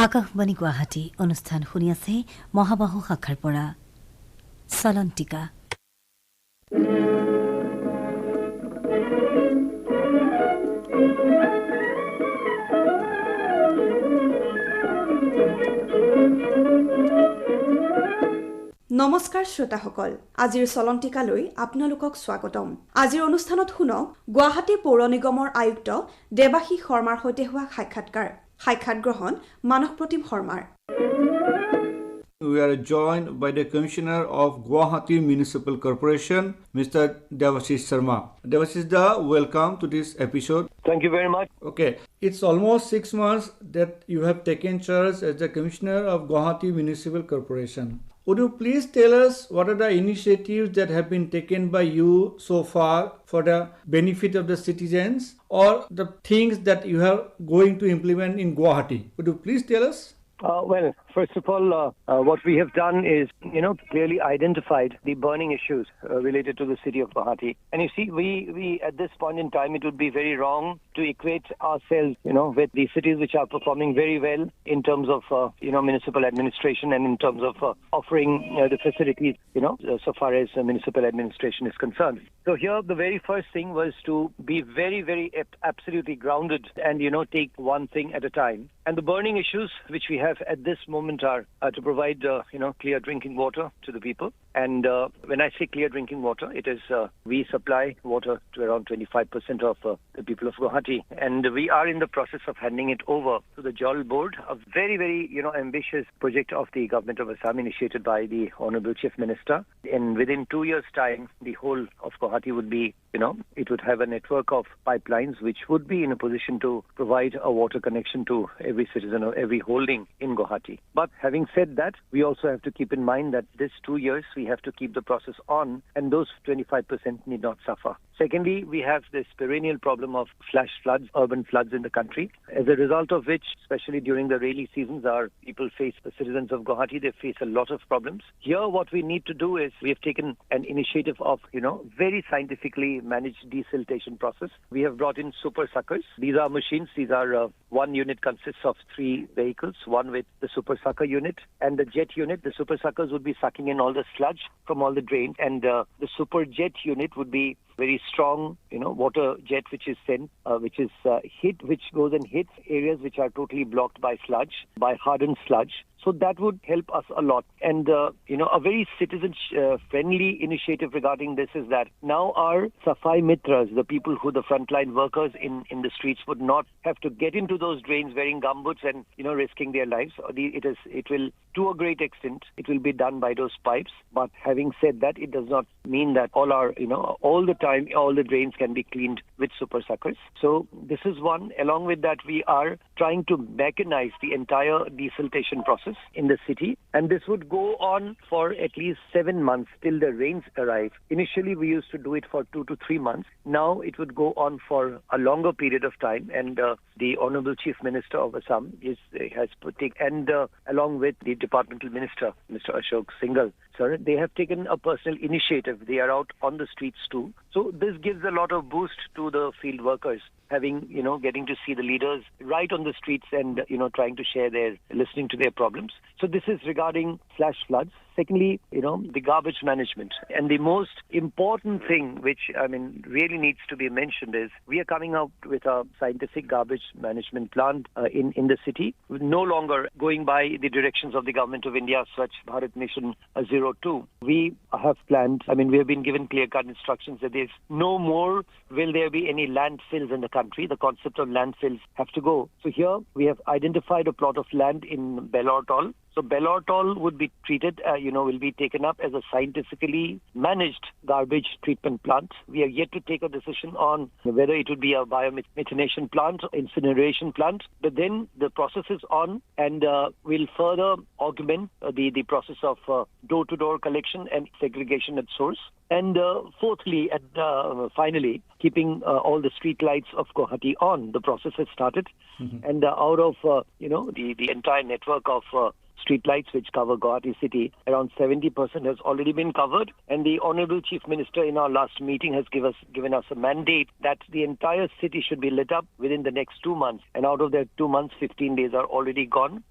আকাশবাণী গুৱাহাটী অনুষ্ঠান শুনি আছে মহাবাহু শাখাৰ পৰা চলন্তিকা। নমস্কাৰ শ্ৰোতাসকল, আজিৰ চলন্তিকালৈ আপোনালোকক স্বাগতম। আজিৰ অনুষ্ঠানত শুনক গুৱাহাটী পৌৰ নিগমৰ আয়ুক্ত দেৱাশীষ শৰ্মাৰ সৈতে হোৱা সাক্ষাৎ গ্ৰহণ মানস প্ৰতিম শৰ্মাৰ। We are joined by the Commissioner of Guwahati Municipal Corporation, Mr. Devashish Sharma. Devashish da, welcome to this episode. Thank you very much. Okay, it's almost 6 months that you have taken charge as the Commissioner of Guwahati Municipal Corporation. Would you please tell us what are the initiatives that have been taken by you so far for the benefit of the citizens, or the things that you are going to implement in Guwahati? Would you please tell us? Well, first of all, what we have done is, clearly identified the burning issues related to the city of Guwahati. And you see, we at this point in time, it would be very wrong to equate ourselves, with the cities which are performing very well in terms of, municipal administration and in terms of offering the facilities, so far as municipal administration is concerned. So here, the very first thing was to be very, very absolutely grounded and, take one thing at a time. And the burning issues which we have at this moment are to provide, clear drinking water to the people. And when I say clear drinking water, it is we supply water to around 25% of the people of Guwahati. And we are in the process of handing it over to the Jal Board, a very, very, ambitious project of the government of Assam initiated by the Honorable Chief Minister. And within 2 years' time, the whole of Guwahati would be, it would have a network of pipelines which would be in a position to provide a water connection to every citizen or every holding in Guwahati. But having said that, we also have to keep in mind that this 2 years we have to keep the process on, and those 25% need not suffer. Secondly, we have this perennial problem of flash floods, urban floods in the country, as a result of which, especially during the rainy seasons, the citizens of Guwahati, they face a lot of problems. Here, what we need to do is, we have taken an initiative of, very scientifically managed desiltation process. We have brought in super suckers. These are machines. These are one unit consists of 3 vehicles, one with the super sucker unit and the jet unit. The super suckers would be sucking in all the sludge from all the drains, and the super jet unit would be very strong, water jet which is sent, which goes and hits areas which are totally blocked by sludge, by hardened sludge. So that would help us a lot. And, a very citizen-friendly initiative regarding this is that now our Safai Mitras, the people who the frontline workers in the streets, would not have to get into those drains wearing gumboots and, risking their lives. It will, to a great extent, it will be done by those pipes. But having said that, it does not mean that all the time, all the drains can be cleaned with super suckers. So this is one. Along with that, we are trying to mechanize the entire desiltation process in the city, and this would go on for at least 7 months till the rains arrive. Initially, we used to do it for 2 to 3 months. Now it would go on for a longer period of time, and the Honorable Chief Minister of Assam along with the Departmental Minister, Mr. Ashok Singhal, sir, they have taken a personal initiative. They are out on the streets too. So this gives a lot of boost to the field workers, getting to see the leaders right on the streets and, trying to listening to their problems. So this is regarding flash floods. Secondly, the garbage management. And the most important thing, which, really needs to be mentioned, is we are coming out with a scientific garbage management plant in the city, no longer going by the directions of the government of India, Swachh Bharat Mission 02. We have planned, we have been given clear-cut instructions that there's no more will there be any landfills in the country. The concept of landfills have to go. So here we have identified a plot of land in Belortol. So Belortol would be treated, will be taken up as a scientifically managed garbage treatment plant. We are yet to take a decision on whether it would be a biomethanation plant, incineration plant. But then the process is on, and will further augment the process of door-to-door collection and segregation at source. And fourthly and finally, keeping all the street lights of Guwahati on. The process has started, and out of the entire network of streetlights which cover Guwahati city. Around 70% has already been covered, and the Honorable Chief Minister in our last meeting has given us a mandate that the entire city should be lit up within the next 2 months. And out of that 2 months, 15 days are already gone.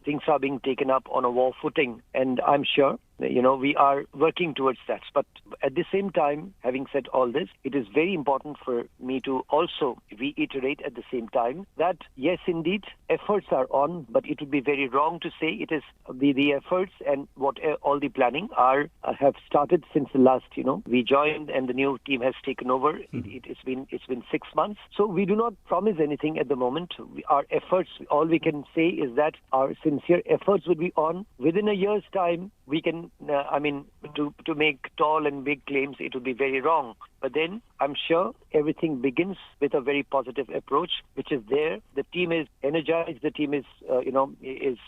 Things are being taken up on a war footing, and I'm sure we are working towards that. But at the same time, having said all this, it is very important for me to also reiterate at the same time that, yes, indeed, efforts are on, but it would be very wrong to say it is the efforts and what all the planning have started since the last, we joined and the new team has taken over. It's been 6 months. So we do not promise anything at the moment. Our efforts, all we can say is that our sincere efforts would be on. Within a year's time, we can, to make tall and big claims, it would be very wrong. But then I'm sure everything begins with a very positive approach, which is there. The team is energized. The team is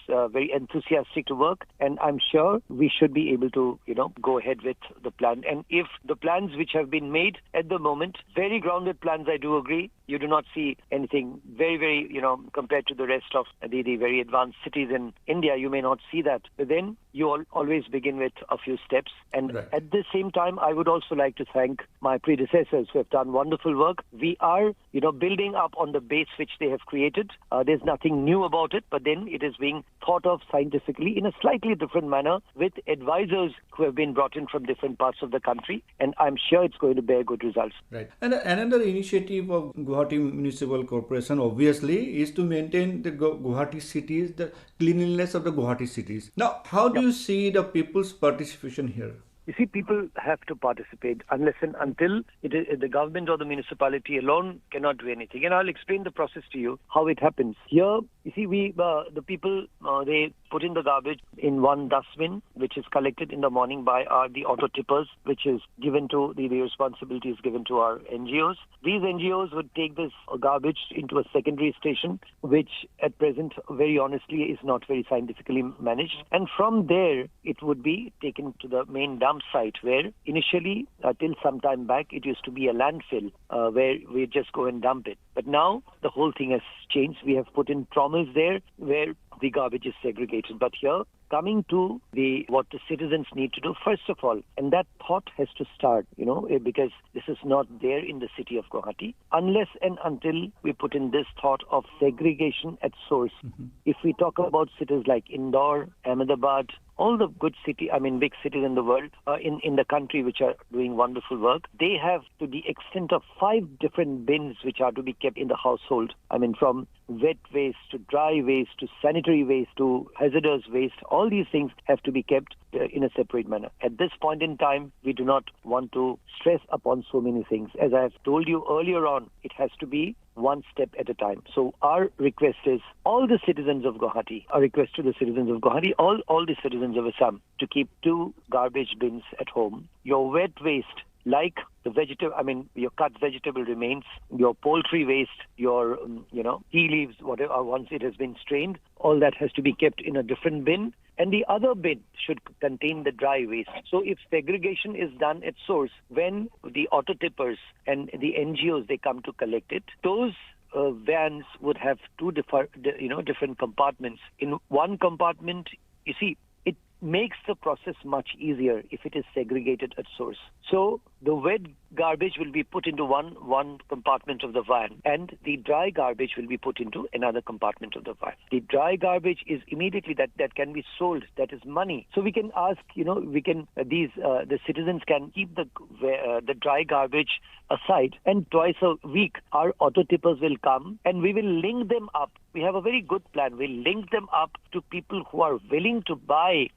very enthusiastic to work. And I'm sure we should be able to, go ahead with the plan. And if the plans which have been made at the moment, very grounded plans, I do agree. You do not see anything very, very, compared to the rest of the very advanced cities in India, you may not see that. But then you always begin with a few steps. And right. At the same time, I would also like to thank my predecessors who have done wonderful work. We are, building up on the base which they have created. There's nothing new about it, but then it is being thought of scientifically in a slightly different manner with advisors who have been brought in from different parts of the country. And I'm sure it's going to bear good results. Right. And another initiative of Guwahati Municipal Corporation, obviously, is to maintain the Guwahati cities, the cleanliness of the Guwahati cities. Now, how do you see the people's participation here? You see, people have to participate unless and until the government or the municipality alone cannot do anything. And I'll explain the process to you, how it happens. Here, you see, the people, they put in the garbage in one dustbin, which is collected in the morning by the auto tippers, which is given to, the responsibility is given to our NGOs. These NGOs would take this garbage into a secondary station, which at present, very honestly, is not very scientifically managed. And from there, it would be taken to the main dump site, where initially, till some time back, it used to be a landfill where we just go and dump it. But now the whole thing has changed. We have put in trommels there where the garbage is segregated. But here, coming to what the citizens need to do, first of all, and that thought has to start, because this is not there in the city of Guwahati, unless and until we put in this thought of segregation at source. Mm-hmm. If we talk about cities like Indore, Ahmedabad, all the good big cities in the world, in the country, which are doing wonderful work, they have to the extent of 5 different bins which are to be kept in the household. From wet waste to dry waste to sanitary waste to hazardous waste, all these things have to be kept in a separate manner. At this point in time, we do not want to stress upon so many things. As I have told you earlier on, it has to be one step at a time. So our request is all the citizens of Guwahati, all the citizens of Assam, to keep 2 garbage bins at home. Your wet waste, like the vegetable, your cut vegetable remains, your poultry waste, your, tea leaves, whatever, once it has been strained, all that has to be kept in a different bin. And the other bin should contain the dry waste. So if segregation is done at source, when the auto tippers and the NGOs, they come to collect it, those vans would have 2 different compartments. In one compartment, you see, it makes the process much easier if it is segregated at source. So the wet garbage will be put into one compartment of the van, and the dry garbage will be put into another compartment of the van. The dry garbage is immediately that can be sold. That is money. So we can ask, the citizens can keep the dry garbage aside, and twice a week our auto tippers will come and we will link them up. We have a very good plan. We'll link them up to people who are willing to buy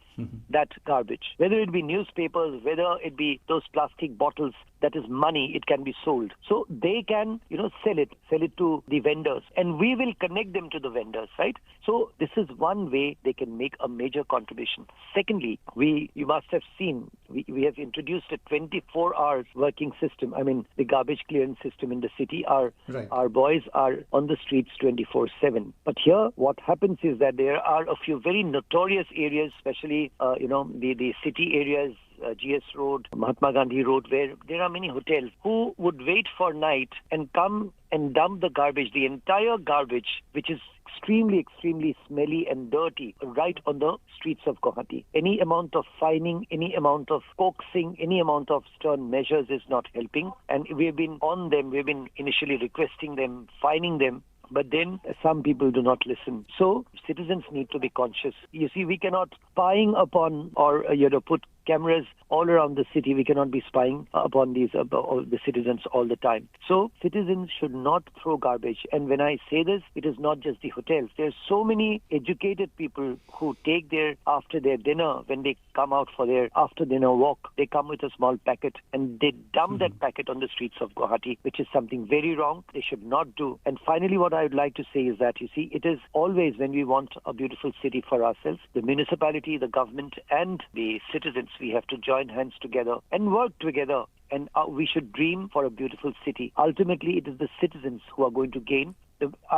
that garbage, whether it be newspapers, whether it be those plastic bottles. That is money, it can be sold. So they can, sell it to the vendors, and we will connect them to the vendors, right? So this is one way they can make a major contribution. Secondly, you must have seen, we have introduced a 24 hours working system. The garbage clearance system in the city. Our boys are on the streets 24/7. But here, what happens is that there are a few very notorious areas, especially, the city areas, GS Road, Mahatma Gandhi Road, where there are many hotels who would wait for night and come and dump the garbage, the entire garbage, which is extremely smelly and dirty, right on the streets of Guwahati. Any amount of fining, any amount of coaxing, any amount of stern measures is not helping. And we've been on them, we've been initially requesting them, fining them, but then some people do not listen. So citizens need to be conscious. You see, we cannot spying upon or put cameras all around the city. We cannot be spying upon the citizens all the time. So citizens should not throw garbage. And when I say this, it is not just the hotels. There's so many educated people who take after their dinner, when they come out for their after dinner walk, they come with a small packet and they dump that packet on the streets of Guwahati, which is something very wrong. They should not do. And finally, what I would like to say is that, you see, it is always when we want a beautiful city for ourselves, the municipality, the government and the citizens, we have to join hands together and work together. And we should dream for a beautiful city. Ultimately, it is the citizens who are going to gain.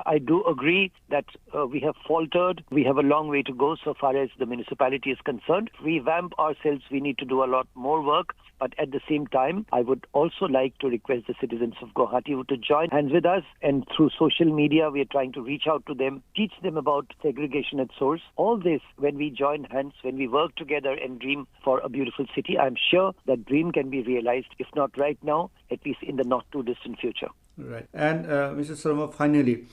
I do agree that we have faltered. We have a long way to go so far as the municipality is concerned. Revamp ourselves. We need to do a lot more work. But at the same time, I would also like to request the citizens of Guwahati to join hands with us. And through social media, we are trying to reach out to them, teach them about segregation at source. All this, when we join hands, when we work together and dream for a beautiful city, I'm sure that dream can be realized, if not right now, at least in the not too distant future. Right. And Mr. Sharma, finally,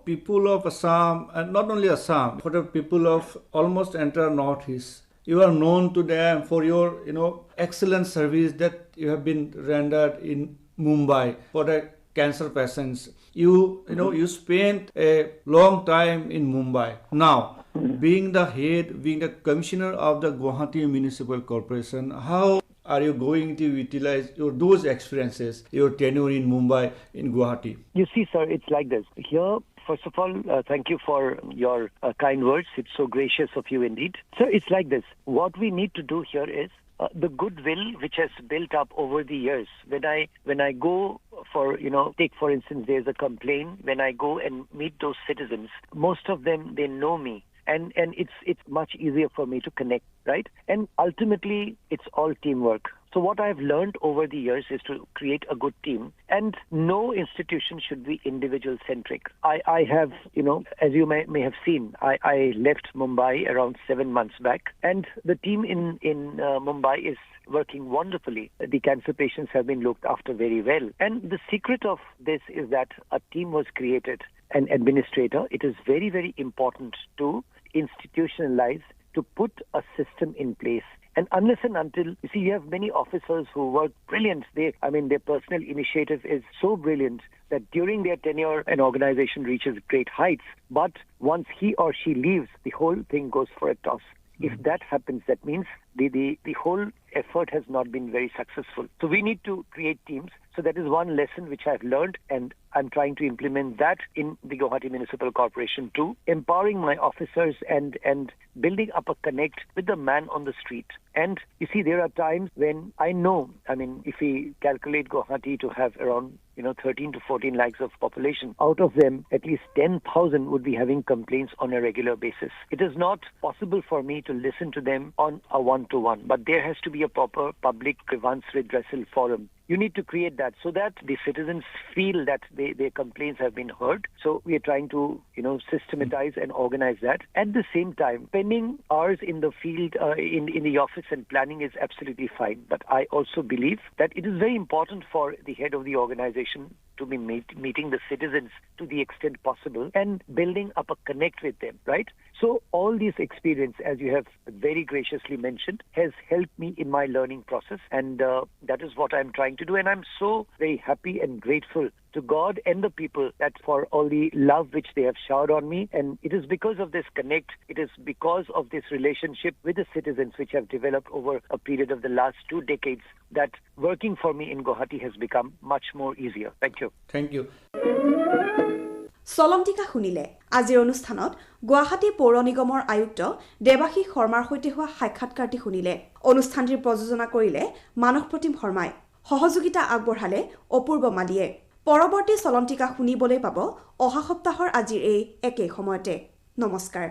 people of Assam, and not only Assam, but the people of almost entire Northeast, you are known to them for your, excellent service that you have been rendered in Mumbai for the cancer patients. You spent a long time in Mumbai. Now, being the commissioner of the Guwahati Municipal Corporation, how are you going to utilize those experiences, your tenure in Mumbai, in Guwahati? You see, sir, it's like this. Here, first of all, thank you for your kind words. It's so gracious of you indeed. So it's like this. What we need to do here is the goodwill which has built up over the years. When I go for, take for instance, there's a complaint. When I go and meet those citizens, most of them, they know me. And it's much easier for me to connect, right? And ultimately, it's all teamwork. So what I've learned over the years is to create a good team, and no institution should be individual-centric. I have, as you may have seen, I left Mumbai around 7 months back, and the team in Mumbai is working wonderfully. The cancer patients have been looked after very well. And the secret of this is that a team was created, an administrator. It is very, very important to institutionalize, to put a system in place. And unless and until, you see, you have many officers who work brilliant. Their personal initiative is so brilliant that during their tenure, an organization reaches great heights. But once he or she leaves, the whole thing goes for a toss. If that happens, that means the whole effort has not been very successful. So we need to create teams. So that is one lesson which I've learned, and I'm trying to implement that in the Guwahati Municipal Corporation too, empowering my officers and building up a connect with the man on the street. And you see, there are times when I know, if we calculate Guwahati to have around 13 to 14 lakhs of population, out of them, at least 10,000 would be having complaints on a regular basis. It is not possible for me to listen to them on a one-to-one, but there has to be a proper public grievance redressal forum. You need to create that so that the citizens feel that their complaints have been heard. So we are trying to, systematize and organize that. At the same time, spending hours in the field, in the office and planning is absolutely fine. But I also believe that it is very important for the head of the organization to be meeting the citizens to the extent possible and building up a connect with them, right? So all this experience, as you have very graciously mentioned, has helped me in my learning process. And that is what I'm trying to do. And I'm so very happy and grateful to God and the people that for all the love which they have showered on me. And it is because of this connect, it is because of this relationship with the citizens which have developed over a period of the last 2 decades that working for me in Guwahati has become much more easier. Thank you. Thank you. চলন্তিকা শুনিলে আজিৰ অনুষ্ঠানত গুৱাহাটী পৌৰ নিগমৰ আয়ুক্ত দেৱাশী শৰ্মাৰ সৈতে হোৱা সাক্ষাৎকাৰটি শুনিলে। অনুষ্ঠানটিৰ প্ৰযোজনা কৰিলে মানস প্ৰতিম শৰ্মাই, সহযোগিতা আগবঢ়ালে অপূৰ্ব মালিয়ে। পৰৱৰ্তী চলন্তিকা শুনিবলৈ পাব অহা সপ্তাহৰ আজিৰ এই একেই সময়তে। নমস্কাৰ।